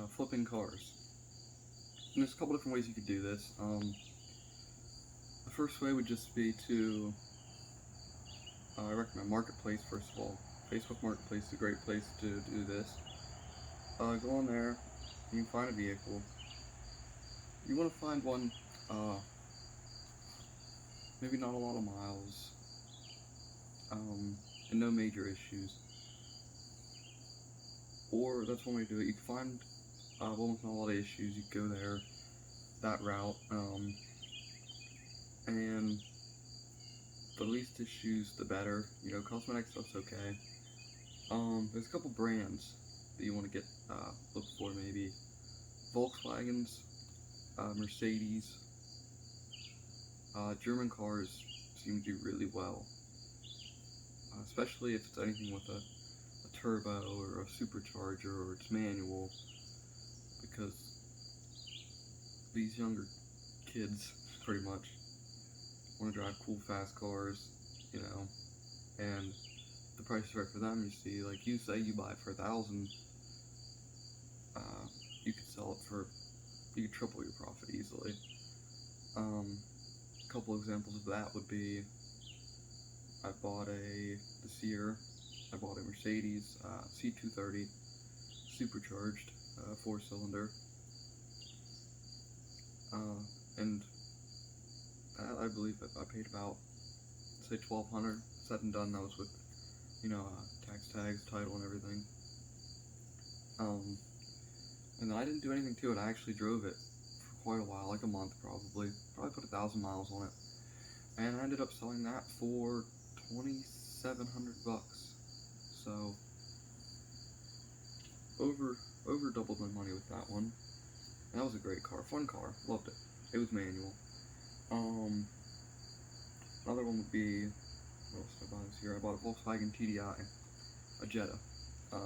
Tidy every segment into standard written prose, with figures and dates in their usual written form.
flipping cars. And there's a couple different ways you could do this. The first way would just be to, I recommend Marketplace first of all. Facebook Marketplace is a great place to do this. Go on there, you can find a vehicle. You want to find one, maybe not a lot of miles, and no major issues. Or that's one way to do it. You can find one with not a lot of issues. You can go there, that route, and the least issues, the better. You know, cosmetic stuff's okay. There's a couple brands that you want to get look for, maybe Volkswagens, Mercedes. German cars seem to do really well, especially if it's anything with a turbo or a supercharger or it's manual, because these younger kids pretty much want to drive cool fast cars, you know, and the price is right for them. You see, like, you say you buy it for $1,000, you could sell it for, you could triple your profit easily. A couple examples of that would be, I bought this year, I bought a Mercedes C230 supercharged 4-cylinder, and that, I believe I paid about, say, $1,200. Said and done. That was with, you know, tags, title, and everything. And then I didn't do anything to it. I actually drove it for quite a while, like a month probably. Probably put 1,000 miles on it, and I ended up selling that for $2,700. So over doubled my money with that one. And that was a great car, fun car, loved it. It was manual. Another one would be, what else did I buy this year? I bought a Volkswagen TDI, a Jetta. I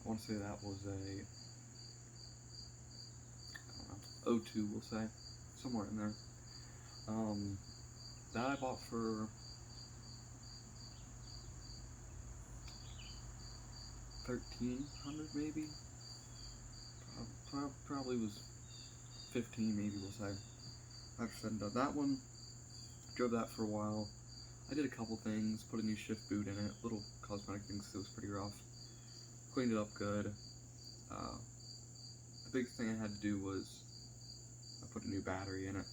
want to say that was a, I don't know, 02, we'll say, somewhere in there. That I bought for $1,300 maybe. Probably was 15, maybe we'll say. After said and done, that one, drove that for a while. I did a couple things, put a new shift boot in it, little cosmetic things, because it was pretty rough. Cleaned it up good. The biggest thing I had to do was I put a new battery in it.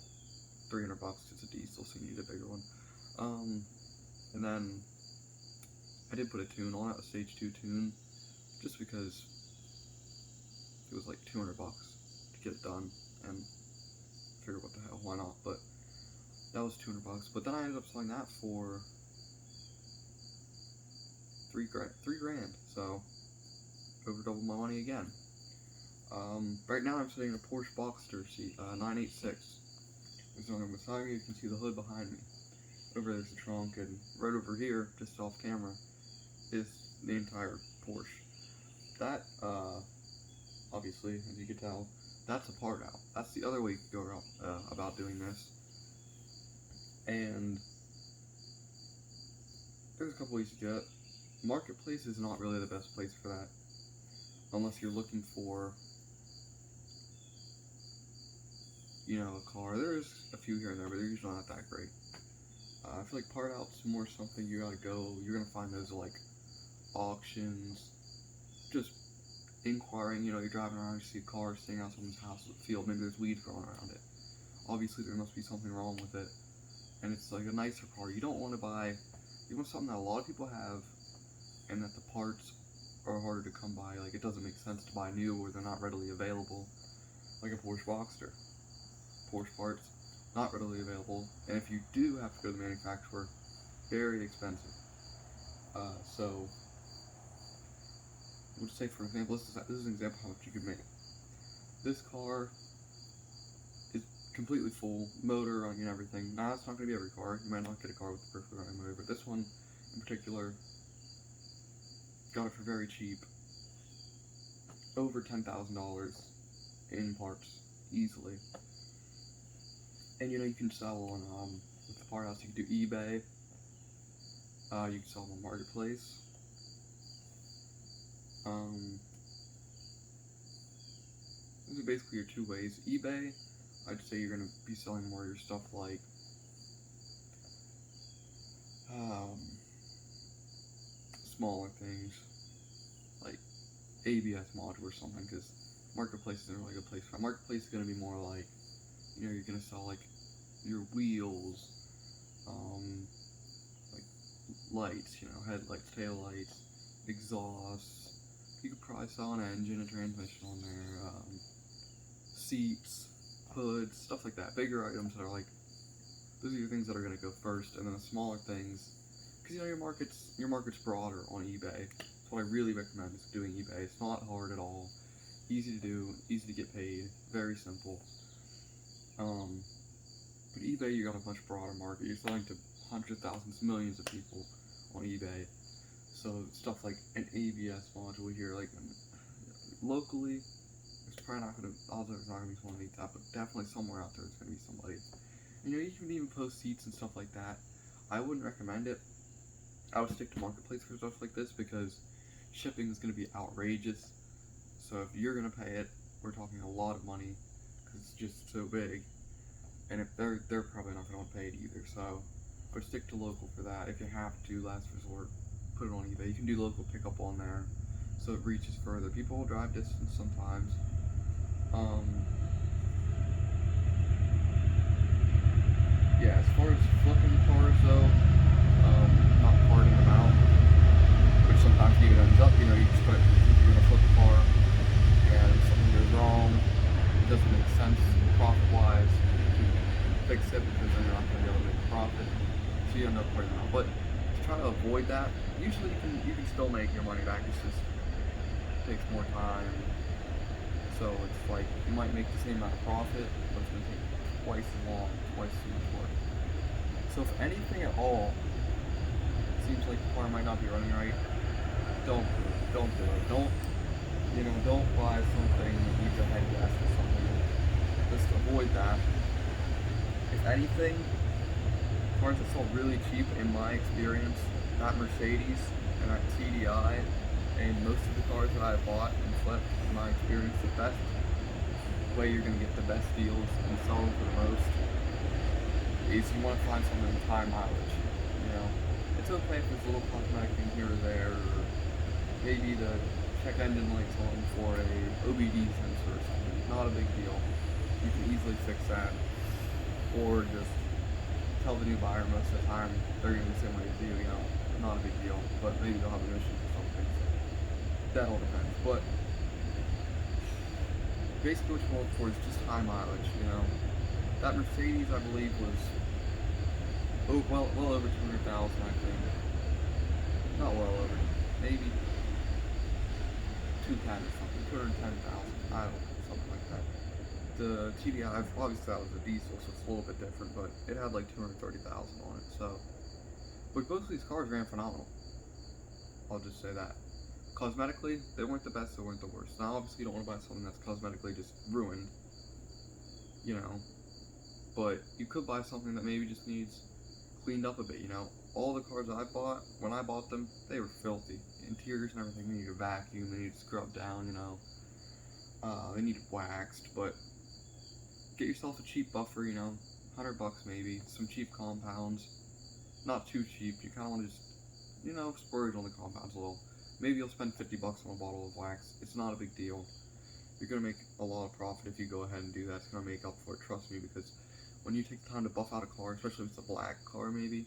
$300, it's a diesel, so you need a bigger one. And then I did put a tune on it, a stage 2 tune, just because it was like $200 to get it done, and figure what the hell, why not? But that was $200. But then I ended up selling that for $3 grand. So over double my money again. Right now I'm sitting in a Porsche Boxster 986. There's one beside me. You can see the hood behind me. Over there's the trunk, and right over here, just off camera, is the entire Porsche. That, obviously, as you can tell, that's a part out. That's the other way you could go about doing this. And there's a couple ways to get it. Marketplace is not really the best place for that, unless you're looking for, you know, a car. There's a few here and there, but they're usually not that great. I feel like part out's more something you gotta go, you're gonna find those like auctions, just inquiring, you know, you're driving around, you see a car sitting out someone's house with a field, maybe there's weeds growing around it. Obviously there must be something wrong with it, and it's like a nicer car. You don't want to buy, you want something that a lot of people have, and that the parts are harder to come by. Like, it doesn't make sense to buy new or they're not readily available, like a Porsche Boxster. Porsche parts, not readily available, and if you do have to go to the manufacturer, very expensive. So, we'll say, for example, this is an example of how much you could make. This car is completely full, motor running and everything. Now, that's not going to be every car. You might not get a car with the perfectly running motor, but this one in particular, got it for very cheap. Over $10,000 in parts, easily. And, you know, you can sell on, with the part house, you can do eBay, you can sell them on Marketplace, are basically your two ways. eBay, I'd say you're gonna be selling more of your stuff like smaller things like ABS module or something, because marketplace isn't a really good place for that. Marketplace is gonna be more like, you're gonna sell like your wheels, like lights, headlights, tail lights, exhausts. You could probably sell an engine, a transmission on there, seats, hoods, stuff like that. Bigger items that are like, those are your things that are going to go first, and then the smaller things, because your market's broader on eBay. That's what I really recommend, is doing eBay. It's not hard at all, easy to do, easy to get paid, very simple. But eBay, you got a much broader market. You're selling to hundreds, thousands, millions of people on eBay. So stuff like an ABS module here, like locally, it's probably not gonna. Although there's not gonna be someone needs that, but definitely somewhere out there there's gonna be somebody. And you can even post seats and stuff like that. I wouldn't recommend it. I would stick to marketplace for stuff like this, because shipping is gonna be outrageous. So if you're gonna pay it, we're talking a lot of money, because it's just so big. And if they're probably not gonna want to pay it either. So, but stick to local for that. If you have to, last resort, put it on eBay. You can do local pickup on there, so it reaches further. People will drive distance sometimes. Yeah, as far as flipping cars though, not parting them out, which sometimes even ends up, you just put, you're gonna flip a car, and something goes wrong, it doesn't make sense profit-wise to fix it, because then you're not gonna be able to make a profit, so you end up parting them out. But to try to avoid that, usually you can still make your money back. It's just takes more time. So it's like you might make the same amount of profit, but it's gonna take twice as long, twice as much work. So if anything at all seems like the car might not be running right, don't do it. Don't buy something that needs a head gas or something. Just avoid that. If anything, cars that sell really cheap, in my experience, that Mercedes and that TDI, and most of the cars that I bought and flipped, in my experience, the best way you're going to get the best deals and sell them for the most is you want to find something with high mileage. It's okay if there's a little cosmetic thing here or there, or maybe the check engine lights on for a OBD sensor or something. Not a big deal. You can easily fix that, or just tell the new buyer most of the time they're going to be the same way as you. Not a big deal, but maybe they'll have an issue or something. That all depends, but basically what you look for is just high mileage. That Mercedes, I believe, was well over 200,000, I think. Not well over, maybe 210 or something, 210,000. I don't know, something like that. The TDI, obviously that was a diesel, so it's a little bit different, but it had like 230,000 on it. So, but both of these cars ran phenomenal. I'll just say that. Cosmetically, they weren't the best, they weren't the worst. Now, obviously, you don't want to buy something that's cosmetically just ruined, but you could buy something that maybe just needs cleaned up a bit. All the cars I bought, when I bought them, they were filthy. Interiors and everything, they needed vacuum, they needed scrubbed down, they needed waxed. But get yourself a cheap buffer, $100 maybe, some cheap compounds, not too cheap. You kind of want to just, splurge on the compounds a little. Maybe you'll spend $50 on a bottle of wax. It's not a big deal. You're going to make a lot of profit if you go ahead and do that. It's going to make up for it, trust me, because when you take the time to buff out a car, especially if it's a black car maybe,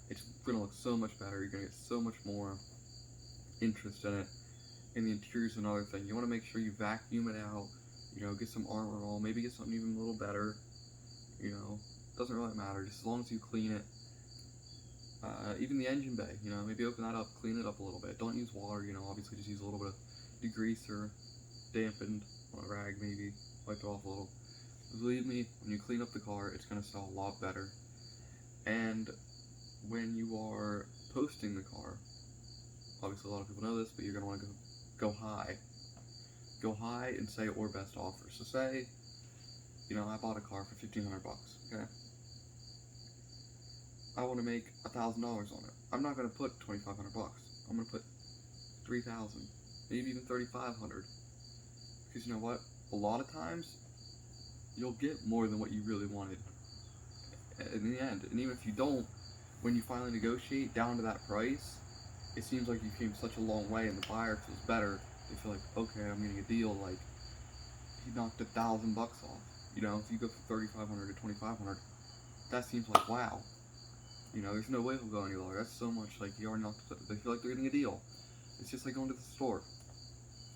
it's going to look so much better. You're going to get so much more interest in it. And the interior's another thing. You want to make sure you vacuum it out, get some armor roll, maybe get something even a little better, doesn't really matter, just as long as you clean it. Even the engine bay, maybe open that up, clean it up a little bit. Don't use water, obviously just use a little bit of degreaser, dampened on a rag maybe, wipe it off a little. Believe me, when you clean up the car, it's going to sell a lot better. And when you are posting the car, obviously a lot of people know this, but you're going to want to go high. Go high and say or best offer. So say, I bought a car for $1,500, okay? I want to make $1,000 on it. I'm not going to put $2,500. I'm going to put $3,000, maybe even $3,500. Because you know what? a lot of times you'll get more than what you really wanted in the end. And even if you don't, when you finally negotiate down to that price, it seems like you came such a long way, and the buyer feels better. They feel like, okay, I'm getting a deal. Like, he knocked $1,000 off. You know, if you go from 3,500 to 2,500, that seems like wow. You know, there's no way he'll go any lower. That's so much. Like, he already knocked. They feel like they're getting a deal. It's just like going to the store.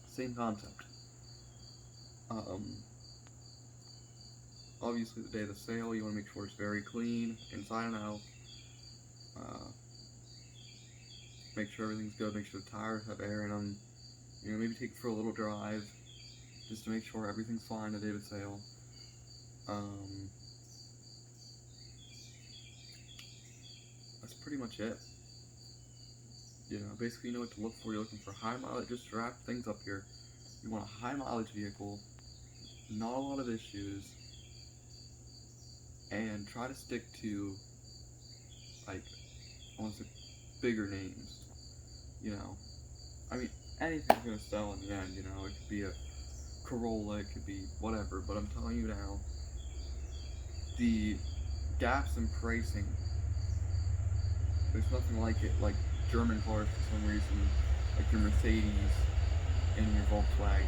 Same concept. Um, Obviously, the day of the sale, you want to make sure it's very clean inside and out. Uh, make sure everything's good. Make sure the tires have air in them. You know, maybe take it for a little drive, just to make sure everything's fine the day of the sale. That's pretty much it. You know, basically you know what to look for. You're looking for high mileage. Just to wrap things up here, you want a high mileage vehicle, not a lot of issues, and try to stick to, like, I want to say bigger names. You know, I mean, anything's gonna sell in the end. You know, it could be a Corolla, it could be whatever. But I'm telling you now, the gaps in pricing, there's nothing like it. Like German cars for some reason, like your Mercedes and your Volkswagens,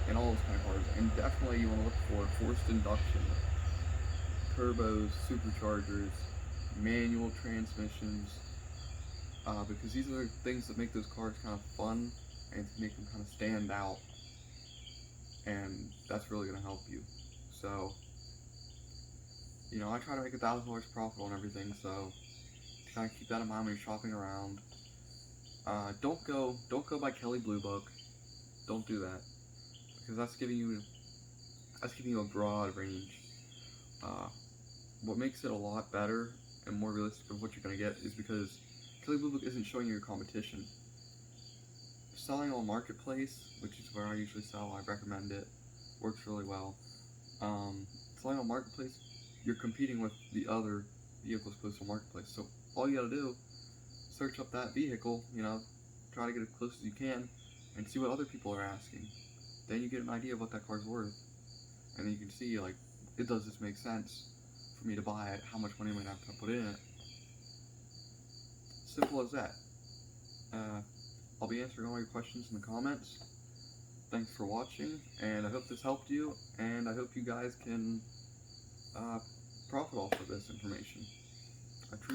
and all those kind of cars. And definitely you want to look for forced induction, turbos, superchargers, manual transmissions, because these are the things that make those cars kind of fun and make them kind of stand out, and that's really going to help you. So, you know, I try to make $1,000 profit on everything, so kind of keep that in mind when you're shopping around. Don't go by Kelly Blue Book. Don't do that, because that's giving you a broad range. What makes it a lot better and more realistic of what you're gonna get is because Kelly Blue Book isn't showing you your competition. Selling on Marketplace, which is where I usually sell, I recommend it. Works really well. Selling on Marketplace, you're competing with the other vehicles posted on Marketplace. So all you gotta do, search up that vehicle, you know, try to get as close as you can, and see what other people are asking. Then you get an idea of what that car's worth, and then you can see, like, does this make sense for me to buy it? How much money am I have to put in it? Simple as that. I'll be answering all your questions in the comments. Thanks for watching, and I hope this helped you, and I hope you guys can profit off of this information.